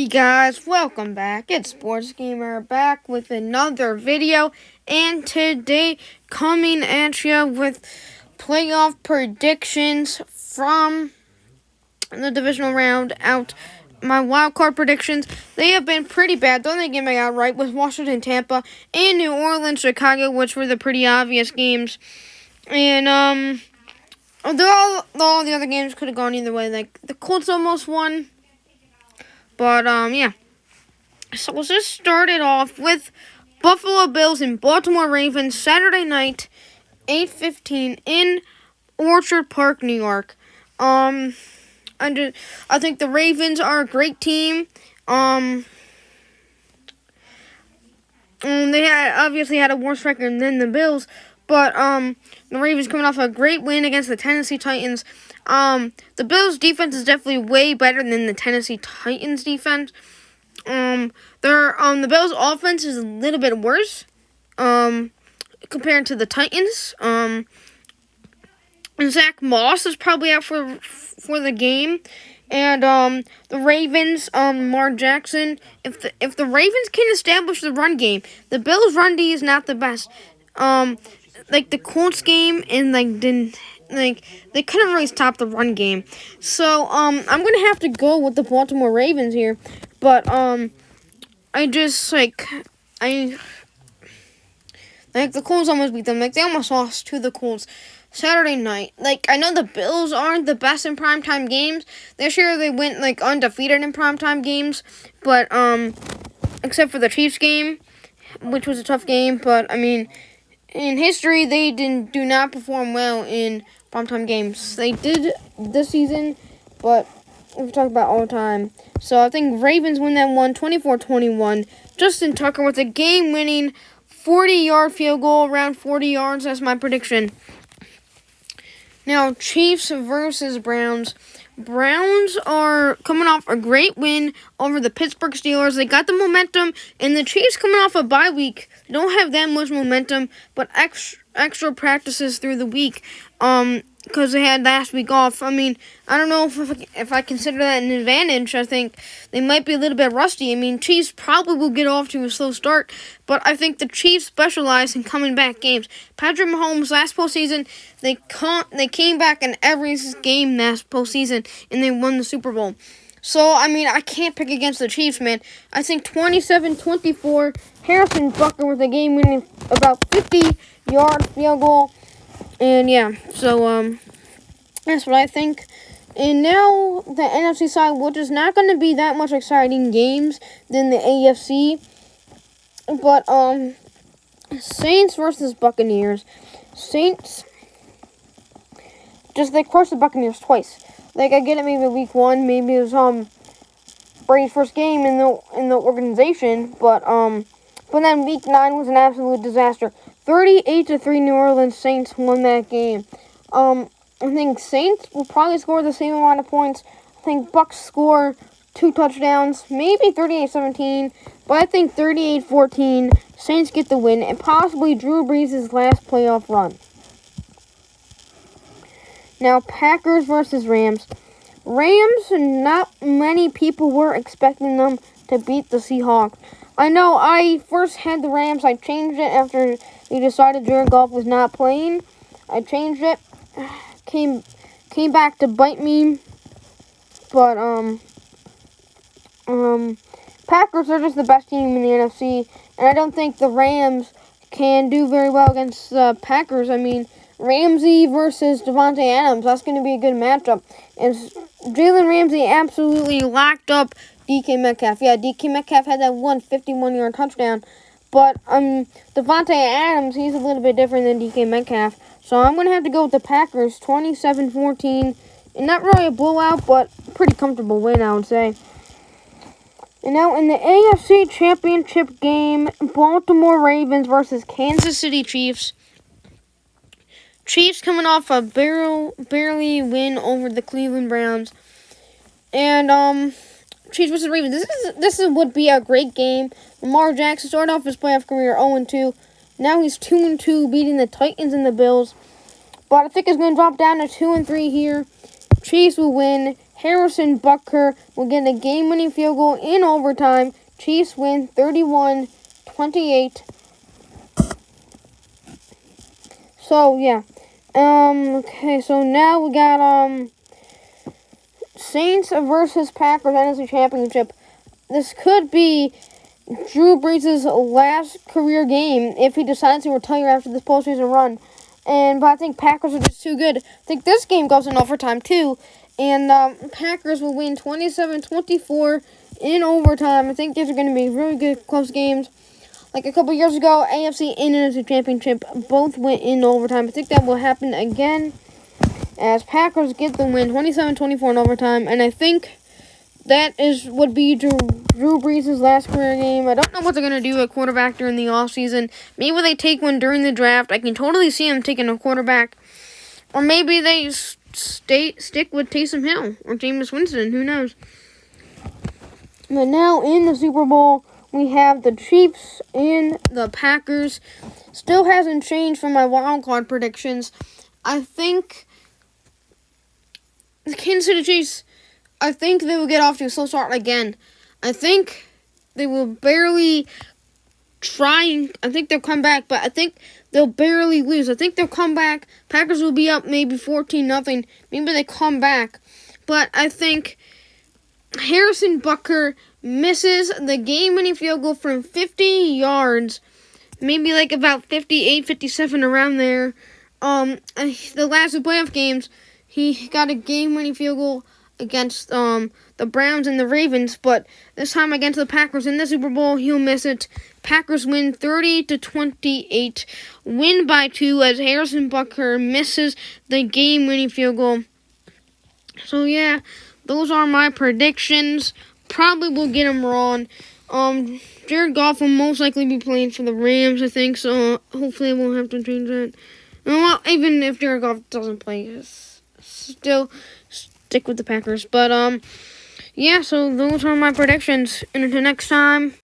Hey guys, welcome back. It's Sports Gamer back with another video, and today coming at you with playoff predictions from the divisional round out. My wild card predictions, they have been pretty bad. Don't they get me out right with Washington, Tampa, and New Orleans, Chicago, which were the pretty obvious games. And all the other games could have gone either way. Like the Colts almost won. But, yeah. So let's just start it off with Buffalo Bills and Baltimore Ravens Saturday night, 8:15 in Orchard Park, New York. I think the Ravens are a great team. They obviously had a worse record than the Bills, but the Ravens coming off a great win against the Tennessee Titans. The Bills' defense is definitely way better than the Tennessee Titans' defense. The Bills' offense is a little bit worse, compared to the Titans. And Zach Moss is probably out for the game. And the Ravens, Lamar Jackson. If the Ravens can establish the run game, the Bills' run D is not the best. Like the Colts game, and they couldn't really stop the run game. So I'm gonna have to go with the Baltimore Ravens here. But the Colts almost beat them. Like they almost lost to the Colts Saturday night. Like I know the Bills aren't the best in primetime games. This year they went undefeated in primetime games, but except for the Chiefs game, which was a tough game. But I mean, in history they do not perform well in primetime games. They did this season, but we've talked about all the time. So I think Ravens win that one, 24-21. Justin Tucker with a game-winning 40-yard field goal, around 40 yards. That's my prediction. Now, Chiefs versus Browns. Browns are coming off a great win over the Pittsburgh Steelers. They got the momentum, and the Chiefs coming off a bye week. They don't have that much momentum, but extra practices through the week. Because they had last week off. I mean, I don't know if I consider that an advantage. I think they might be a little bit rusty. I mean, Chiefs probably will get off to a slow start, but I think the Chiefs specialize in coming back games. Patrick Mahomes last postseason, they came back in every game last postseason, and they won the Super Bowl. So, I mean, I can't pick against the Chiefs, man. I think 27-24, Harrison Butker with a game-winning about 50-yard field goal. And yeah, so that's what I think. And now the NFC side, which is not going to be that much exciting games than the AFC. But Saints versus Buccaneers. Saints they crushed the Buccaneers twice. Like I get it, maybe week 1, maybe it was Brady's first game in the organization, but then week 9 was an absolute disaster. 38-3 New Orleans Saints won that game. I think Saints will probably score the same amount of points. I think Bucs score 2 touchdowns, maybe 38-17, but I think 38-14. Saints get the win, and possibly Drew Brees' last playoff run. Now, Packers versus Rams. Rams, not many people were expecting them to beat the Seahawks. I know I first had the Rams. I changed it after they decided Jared Goff was not playing. I changed it. Came back to bite me. But, Packers are just the best team in the NFC. And I don't think the Rams can do very well against the Packers. I mean, Ramsey versus Devontae Adams. That's going to be a good matchup. And Jalen Ramsey absolutely locked up DK Metcalf. Yeah, DK Metcalf had that 51-yard touchdown. But Devontae Adams, he's a little bit different than DK Metcalf. So I'm going to have to go with the Packers, 27-14. And not really a blowout, but pretty comfortable win, I would say. And now in the AFC Championship game, Baltimore Ravens versus Kansas City Chiefs. Chiefs coming off a barely win over the Cleveland Browns. And Chiefs versus Ravens. This would be a great game. Lamar Jackson started off his playoff career 0-2. Now he's 2-2, beating the Titans and the Bills. But I think it's going to drop down to 2-3 here. Chiefs will win Harrison Butker will get a game-winning field goal in overtime. Chiefs win 31-28. So, yeah. Okay, so now we got, Saints versus Packers NFC Championship. This could be Drew Brees' last career game if he decides to retire after this postseason run. But I think Packers are just too good. I think this game goes in overtime, too. And Packers will win 27-24 in overtime. I think these are going to be really good, close games. Like a couple years ago, AFC and NFC Championship both went in overtime. I think that will happen again as Packers get the win 27-24 in overtime. And I think that would be Drew Brees' last career game. I don't know what they're going to do at quarterback during the offseason. Maybe they take one during the draft. I can totally see them taking a quarterback. Or maybe they stick with Taysom Hill or Jameis Winston. Who knows? But now in the Super Bowl, we have the Chiefs and the Packers. Still hasn't changed from my wild card predictions. I think the Kansas City Chiefs, I think they will get off to a slow start again. I think they will barely try. I think they'll come back, but I think they'll barely lose. I think they'll come back. Packers will be up maybe 14-0. Maybe they come back. But I think Harrison Butker misses the game-winning field goal from 50 yards. Maybe like about 58, 57, around there. The last two playoff games, he got a game-winning field goal against the Browns and the Ravens, but this time against the Packers in the Super Bowl, he'll miss it. Packers win 30-28, win by 2 as Harrison Butker misses the game-winning field goal. So yeah, those are my predictions. Probably will get them wrong. Jared Goff will most likely be playing for the Rams, I think, so hopefully I won't have to change that. Well, even if Jared Goff doesn't play, still stick with the Packers. But, yeah, so those are my predictions. And until next time.